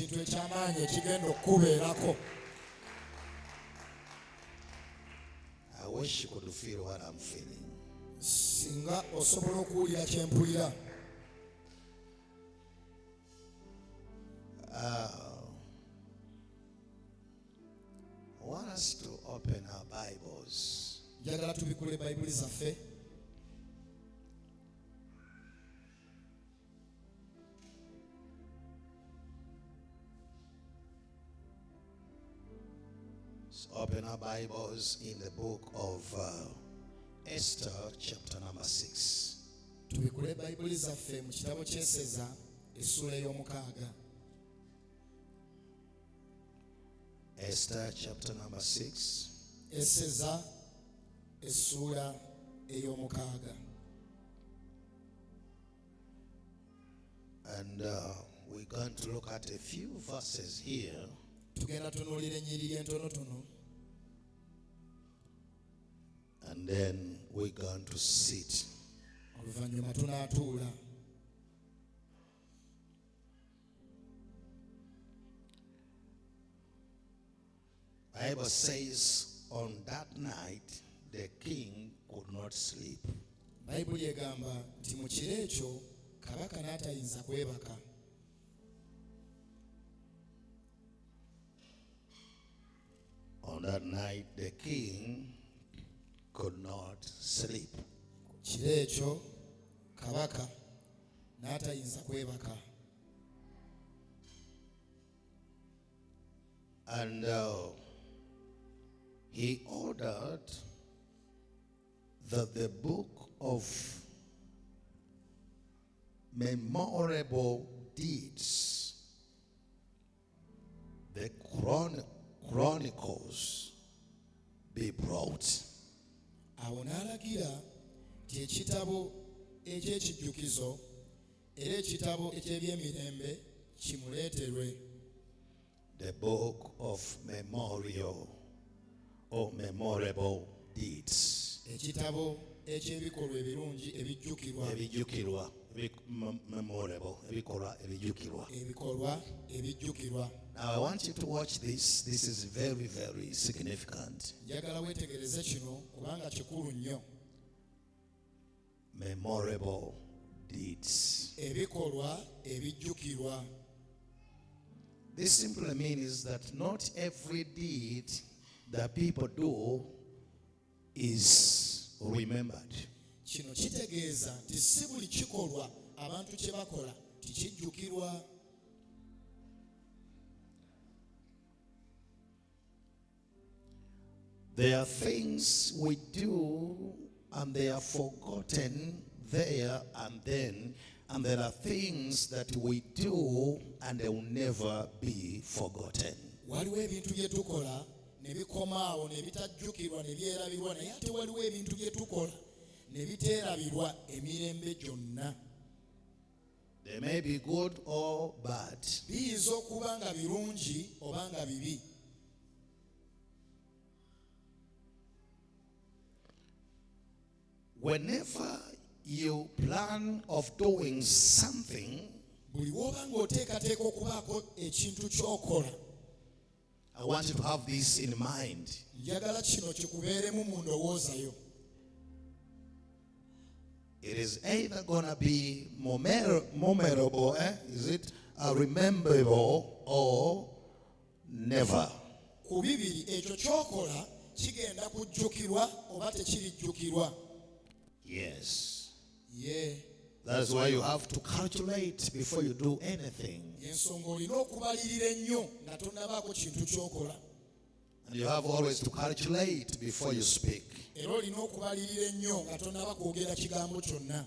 ekintu eky'amaanyi ekigenda okukubeerako. I wish you could feel what I'm feeling. Singa osobola okuwulira kye mpulira. I want us to open our Bibles. Njagala tubikule Bayibuli zaffe. Let's open our Bibles in the book of Esther, chapter number 6. Tubikule Bayibuli zaffe mu kitabo ky'Eseza essula ey'omukaaga. Esther, chapter number 6. Eseza essula ey'omukaaga. And we're going to look at a few verses here. Tugenda tunuulira ennyiriri entonotono. And then we're going to sit. Oluvannyuma tunaatuula. Bible says on that night the king could not sleep. Bayibuli egamba nti mu kiro ekyo kabaka n'atayinza kwebaka. On that night the king could not sleep. Kiro ekyo kabaka n'atayinza kwebaka. And he ordered that the book of memorable deeds, the Chronicles, be brought. Awo n'alagira nti ekitabo eky'ekijjukizo era ekitabo eky'ebyemirembe kimuleeterwe. The book of memorial or memorable deeds. Ekitabo eky'ebikolwa ebirungi ebijjukirwa. Ebijjukirwa, memorable, ebikolwa ebijjukirwa. Ebikolwa ebijjukirwa. Now I want you to watch this. This is very, very significant. Njagala weetegereze kino kubanga kikulu nnyo. Memorable deeds. Ebikolwa ebijjukirwa. This simply means that not every deed that people do is remembered. Kino kitegeeza nti si buli kikolwa abantu kye bakola tikijjukirwa. There are things we do and they are forgotten there and then, and there are things that we do and they will never be forgotten. Waliwo ebintu bye tukola ne bikomaawo ne bitajjukirwa ne byerabirwa, naye ate waliwo ebintu bye tukola ne biteerabirwa emirembe gyonna. They may be good or bad. Biyinza okuba nga birungi oba nga bibi. Whenever you plan of doing something, Buli w'oba ng'oteekateeka okubaako ekintu ky'okola, I want you to have this in mind. njagala kino kikubeeremu mu ndowooza yo. It is either going to be memorable, is it rememberable, or never. Ku bibiri ekyo ky'okola kigenda kujjukirwa oba tekirijjukirwa. Yes. Yeah. That's why you have to calculate before you do anything. Ensonga olina okubalirira ennyo nga tonnabaako kintu ky'okola. And you have always to calculate before you speak. Era olina okubalirira ennyo nga tonnaba kwogera kigambo kyonna.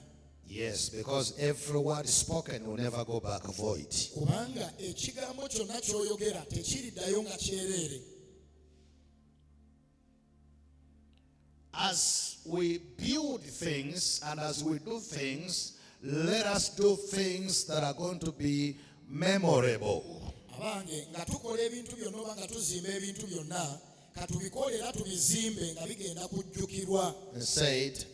Yes, because every word spoken will never go back void. Kubanga ekigambo kyonna ky'oyogera tekiriddayo nga kyereere. As we build things and as we do things, let us do things that are going to be memorable. Abange nga tukola ebintu byonna oba nga tuzimba ebintu byonna katubikole era tubizimbe nga bigenda kujjukirwa. And said,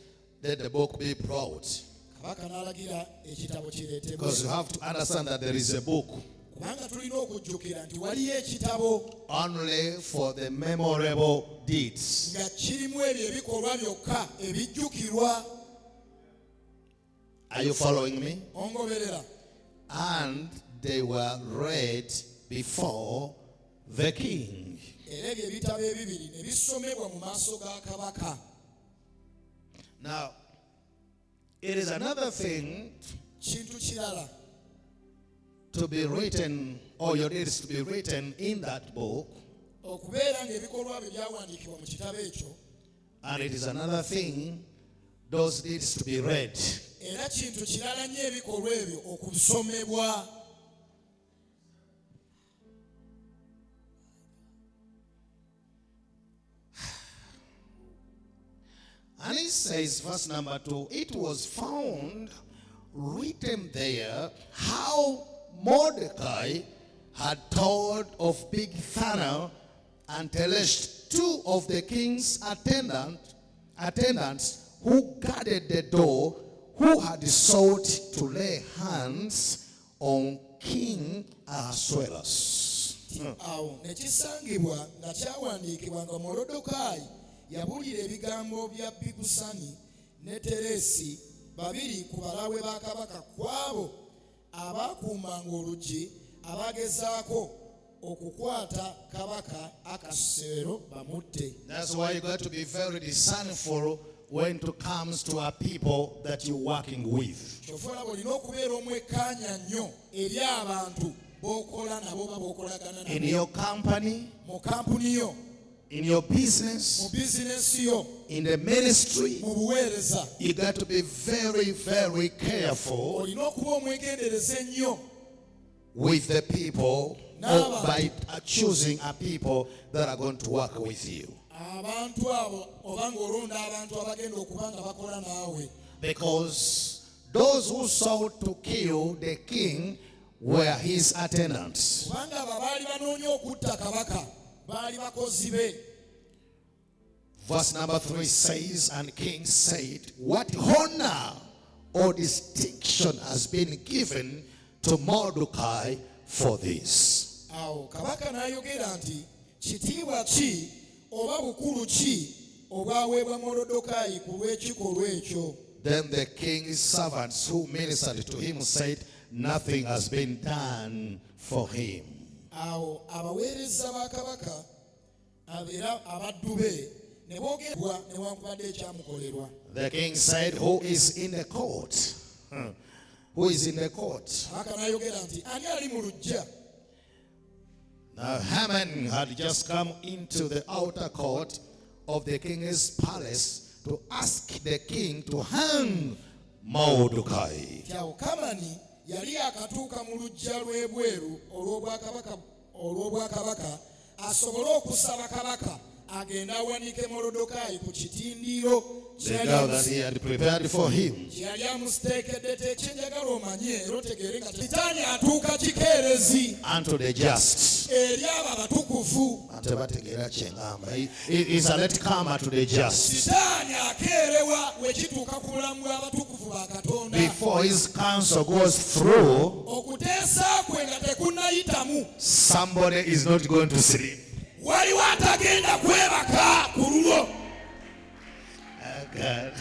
let the book be brought. Kabaka n'alagira ekitabo kireetebwe. Because you have to understand that there is a book. kubanga tulina okujjukira nti waliyo ekitabo only for the memorable deeds. nga kirimu ebyo ebikolwa byokka ebijjukirwa. Are you following me? Ongoberera. And they were read before the king. Era ebyo ebitabo ebibiri ne bisomebwa mu maaso ga kabaka. Now, it is another thing Kintu kirala to be written, or your deeds to be written in that book, okubeera ng'ebikolwa byo byawandiikibwa mu kitabo ekyo, and it is another thing those deeds to be read. era kintu kirala nnyo ebikolwa ebyo okusomebwa. And he says, verse number 2, it was found written there how Mordecai had told of Bigthana and Teresh, two of the king's attendants who guarded the door, who had sought to lay hands on King Ahasuerus. Awo ne kisangibwa nga kyawandiikibwa nga Morodokaayi yabulira ebigambo bya Bigusani ne Teresi, babiri ku balaawe ba kabaka, kwabo abaakuumanga oluggi abagezaako okukwata kabaka Akasero bamutte. That's why you got to be very discerning when it comes to our people that you're working with. Kyova olaba olina okubeera omwekkaanya nnyo eri abantu b'okola nabo oba b'okolagana nabo. In your company, Mu kampuni yo, in your mu business, bizinesi yo, in the ministry, mu buweereza, you got to be very, very careful olina okuba omwegendereza ennyo with the people, or by choosing a people that are going to work with you. abantu abo oba ng'olonda abantu abagenda okuba nga bakola naawe. Because those who sought to kill the king were his attendants. Kubanga abo baali banoonya okutta kabaka baali bakozi be. Verse number 3 says, and king said, what honor or distinction has been given to Mordecai for this? Awo kabaka n'ayogera nti kitiibwa ki oba bukulu ki obwaweebwa Morodokaayi ku lw'ekikolwa ekyo. Then the king's servants who ministered to him said, nothing has been done for him. Awo abaweereza ba kabaka era abaddu be ne boogerwa newankubadde ekyamukolerwa. The king said, who is in the court? Who is in the court? Kabaka n'ayogera nti ani ali mu luggya? Now Haman had just come into the outer court of the king's palace to ask the king to hang Mordecai. Awo Kamani yali akatuuka mu luggya lw'ebweru olw'obwakabaka asobole okusaba kabaka agenda awanike Morodokaayi ku kitindiro The girl that he had prepared for him. kye yali amusiteekeddete. Ekyenjagala omanye era otegeere nga sitaani atuuka kikeerezi Unto the just. eri abo abatukuvu. He's a late-comer to the just. Sitaani akeerewa we kituuka ku bulamu bw'abatukuvu ba Katonda. Before his counsel goes through, okuteesa kwe nga tekunnayitamu, somebody is not going to sleep. waliwo atagenda kwebaka ku lulwo. God.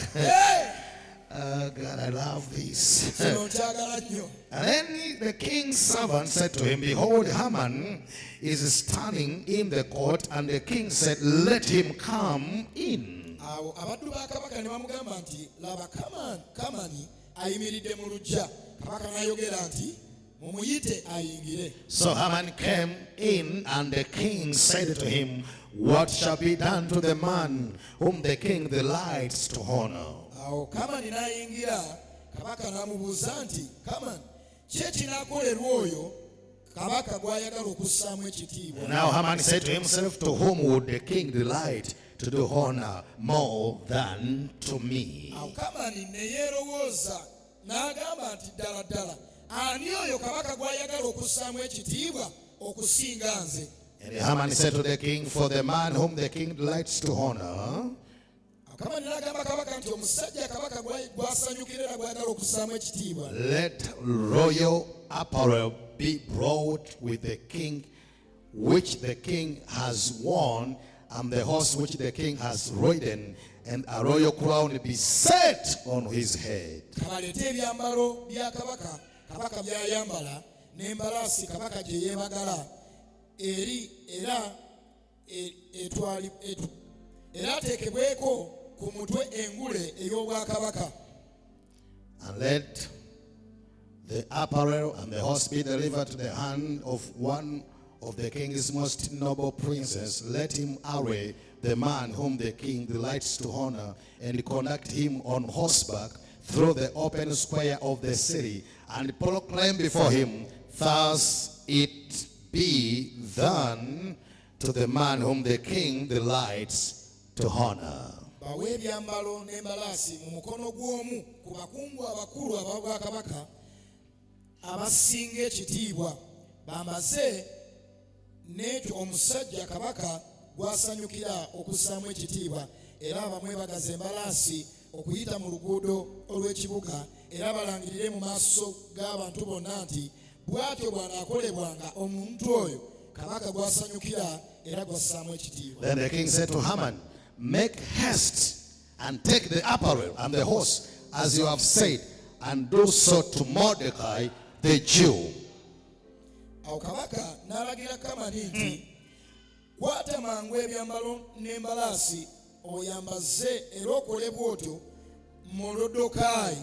Oh God, I love this. Kino nkyagala nnyo. And then the king's servant said to him, behold, Haman is standing in the court. And the king said, let him come in. Awo abaddu ba kabaka ne bamugamba nti laba Kamani ayimiridde mu luggya. Kabaka n'ayogera nti mumuyite ayingire. So Haman came in, and the king said to him, what shall be done to the man whom the king delights to honor? Awo Kamani n'ayingira, kabaka n'amubuuza nti Kamani ki ekinaakolerwa oyo kabaka gw'ayagala okussaamu ekitiibwa? Now Haman said to himself, to whom would the king delight to do honor more than to me? Awo Kamani ne yeerowooza n'agamba nti ddala ddala ani oyo kabaka gw'ayagala okussaamu ekitiibwa okusinga nze? And Haman said to the king, for the man whom the king delights to honor, Kamani n'agamba kabaka nti omusajja kabaka gw'asanyukira era gw'ayagala okussaamu ekitiibwa, let royal apparel be brought with the king, which the king has worn, and the horse which the king has ridden, and a royal crown be set on his head. Kabalete ebyambalo bya kabaka, kabaka byayambala, n'embalaasi kabaka gye yeebagala, era ateekebweko ku mutwe engule ey'obwakabaka. And let the apparel and the horse be delivered to the hand of one of the king's most noble princes. Let him array the man whom the king delights to honor, and conduct him on horseback through the open square of the city, and proclaim before him, thus it be done to the man whom the king delights to honor. Bawe ebyambalo n'embalaasi mu mukono gw'omu ku bakungu abakulu ab'obwakabaka abasinga ekitiibwa, bamaze n'ekyo omusajja kabaka gw'asanyukira okussaamu ekitiibwa, era bamwebagaza embalaasi okuyita mu luguudo olw'ekibuga, era balangirire mu maaso g'abantu bonna nti bw'atyo bw'anaakolebwanga omuntu oyo kabaka gw'asanyukira era gw'assaamu ekitiibwa. Then the king said to Haman, make haste and take the apparel and the horse, as you have said, and do so to Mordecai the Jew. Awo kabaka n'alagira Kamani nti, kwata mangu ebyambalo n'embalaasi oyambaze era okole bw'otyo Morodokaayi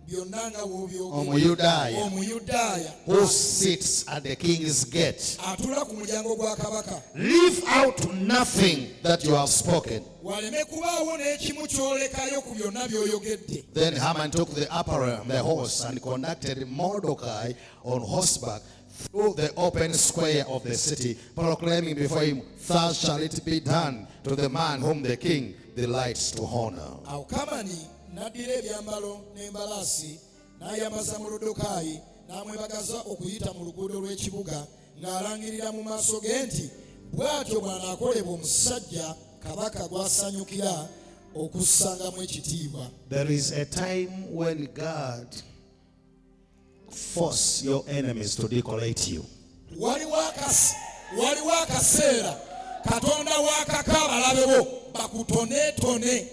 byonna nga bw'obyogera, Omuyudaaya who sits at the king's gate. atula ku mulyango gwa kabaka. Leave out nothing that you have spoken. Waleme kubaawo n'ekimu ky'olekayo ku byonna by'oyogedde. Then Haman took the apparel and the horse and conducted Mordecai on horseback through the open square of the city, proclaiming before him, thus shall it be done to the man whom the king delights to honor. Awo Kamani n'addira ebyambalo n'embalaasi n'ayambaza Morodokaayi n'amwebagaza okuyita mu luguudo lw'ekibuga ng'alangirira mu maaso ge nti bw'atyo bw'anaakolebwa omusajja kabaka gw'asanyukira okussangamu ekitiibwa. There is a time when God force your enemies to decorate you. Waliwo akaseera Katonda w'akaka abalabe bo bakutoneetone.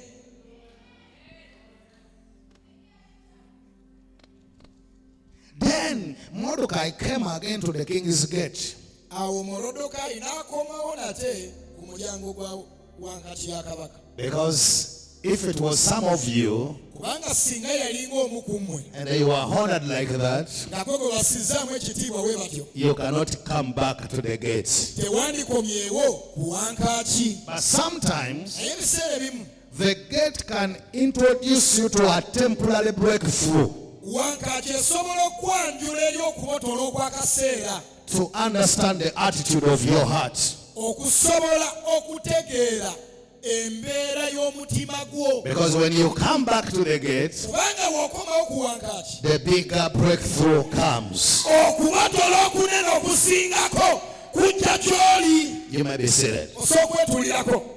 Then Mordecai came again to the king's gate. Awo Morodokaayi n'akomawo nate ku mulyango gwa wankati ya kabaka. Because if it was some of you, Kubanga singa yalinga omu ku mmwe and you are honored like that, ngako gwe basizzaamu ekitiibwa bwe batyo, you cannot come back to the gates. tewandikomyewo ku wankaaki. But sometimes Naye ebiseera ebimu the gate can introduce you to a temporary breakthrough, wankaaki esobola okwanjula eri okubotola okw'akaseera, to understand the attitude of your heart. okusobola okutegeera embeera y'omutima gwo. Because when you come back to the gates, Kubanga bw'okomawo ku wankaaki, the bigger breakthrough comes. okubotola okunene okusingako kujja gy'oli. You may be seated. Osobola okwetuulirako.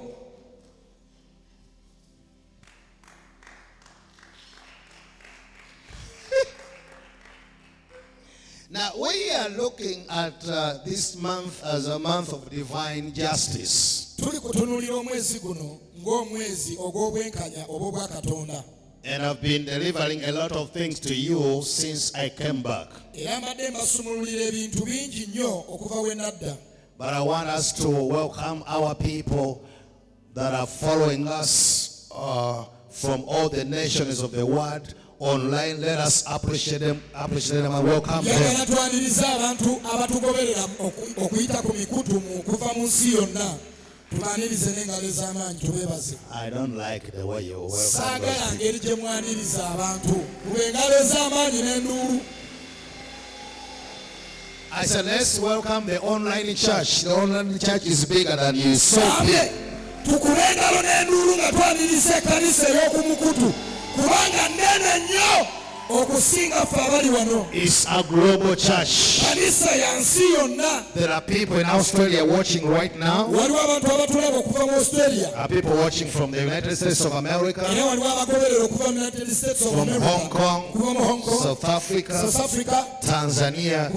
Now, we are looking at this month as a month of divine justice. Tuli kutunuulira omwezi guno ng'omwezi ogw'obwenkanya oba obwa Katonda. And I've been delivering a lot of things to you since I came back. Era mbadde mbasumululira ebintu bingi nnyo okuva we nadda. But I want us to welcome our people that are following us from all the nations of the world online. Let us appreciate them and welcome them. Njagala twaniriza abantu abatugoberera okuyita ku mikutu okuva mu nsi yonna. Tubaanirize n'engalo ez'amaanyi tubeebaze. I don't like the way you welcome Saagala those ngeri gye mwaniriza abantu. Kuba engalo ez'amaanyi n'enduulu. I said, let's welcome the online church. The online church is bigger than you. So big. Tukube engalo n'enduulu nga twaniriza ekkanisa ey'oku mukutu. Kubanga nnene nnyo okusinga ffe abali wano. It's a global church. Kanisa ya nsi yonna. There are people in Australia watching right now. Waliwo abantu abatulaba okuva mu Australia. Are people watching from the United States of America, Era waliwo abagoberera okuva mu United States of from America. Hong Kong, Kuva mu Hong Kong. South Africa, South Africa, Tanzania,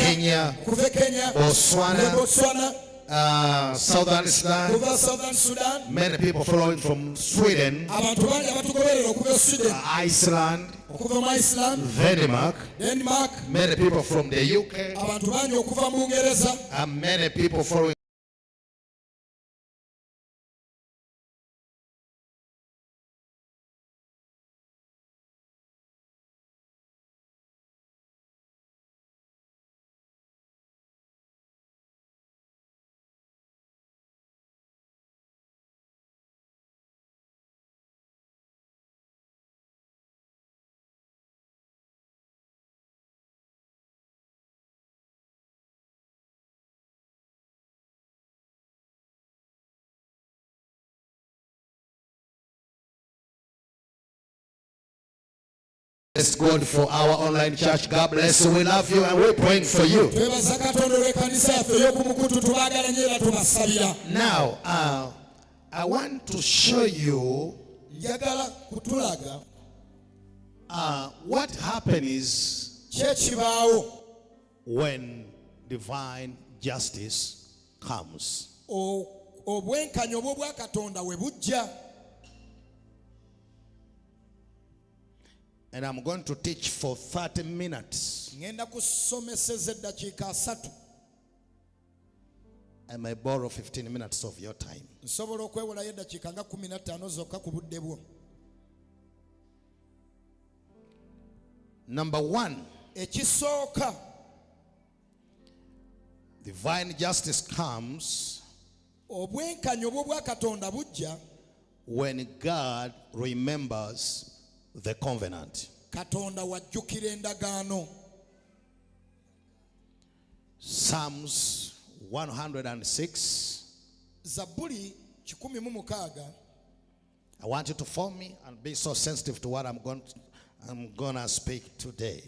Kenya, Botswana, Southern Sudan, many people following from Sweden, Iceland, Denmark, many people from the UK, and many people following. Bless God for our online church. God bless you. We love you and we're praying for you. Now, I want to show you what happens when divine justice comes. And I'm going to teach for 30 minutes. I may borrow 15 minutes of your time. Number one, divine justice comes when God remembers the covenant. Psalms 106. I want you to follow me and be so sensitive to what I'm going to speak today.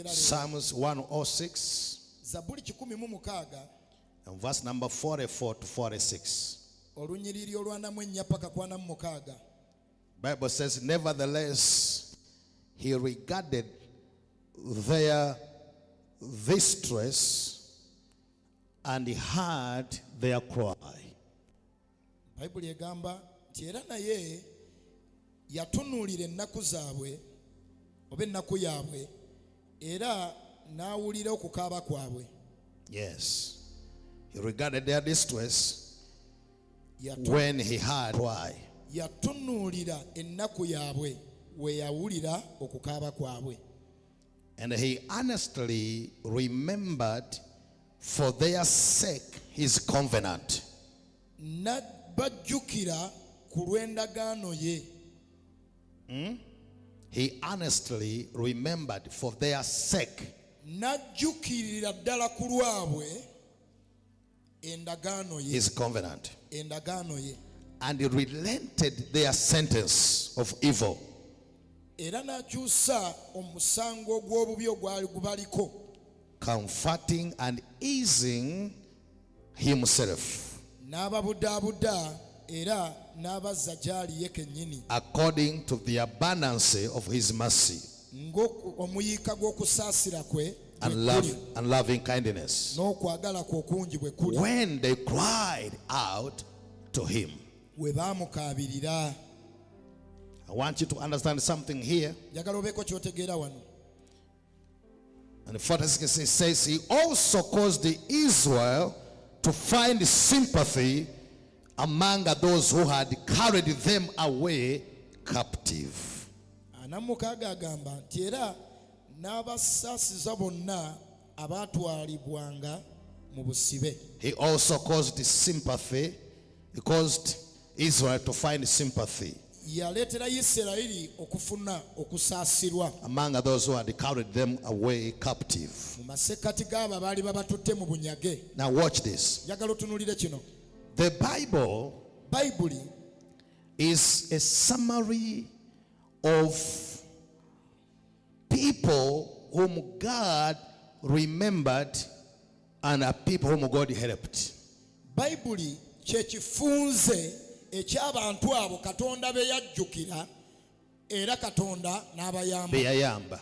Psalms 106 and verse number 44 to 46. Bible says, nevertheless, he regarded their distress and he heard their cry. Bible yegamba nti era naye yatunulira ennaku zaabwe oba ennaku yaabwe era n'awulira okukaaba kwabwe. Yes, he regarded their distress when he heard cry. Yatunulira ennaku yaabwe we yawulira okukaaba kwabwe. And he honestly remembered for their sake his covenant. N'abajjukira ku lw'endagaano ye. He honestly remembered for their sake. N'ajjukirira ddala ku lwabwe endagaano ye. His covenant. Endagaano ye. And he relented their sentence of evil. Era n'akyusa omusango gw'obubi ogwali gubaliko. Comforting and easing himself. N'ababudaabuda era n'abazza gy'ali ye kennyini. According to the abundance of his mercy. Ng'omuyiika gw'okusaasira kwe. And loving kindness. N'okwagala kwe okungi bwe kuli. When they cried out to him. We baamukaabirira. I want you to understand something here. And the 46 says, he also caused Israel to find sympathy among those who had carried them away captive. He also caused sympathy. He caused Israel to find sympathy among those who had carried them away captive. Now watch this. The Bible is a summary of people whom God remembered and people whom God helped. Bible kyekifunze eky'abantu abo Katonda be yajjukira era Katonda n'abayamba. Beyayamba.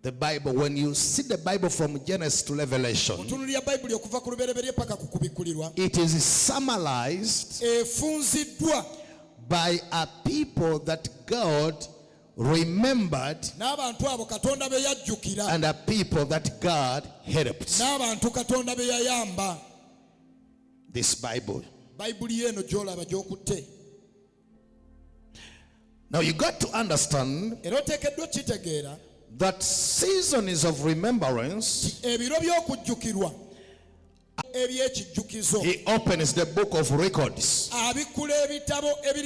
The Bible, when you see the Bible from Genesis to Revelation, Otunulira Bayibuli okuva ku lubereberye paka ku kubikkulirwa. it is summarized Efunziddwa by a people that God remembered n'abantu abo Katonda be yajjukira and a people that God helped. n'abantu Katonda be yayamba. This Bible. Bayibuli eno gy'olaba gy'okutte. Now you got to understand Era oteekeddwa kitegeera that seasons of remembrance, ebiro by'okujjukirwa eby'ekijjukizo he opens the book of records. abikkula ebitabo ebiri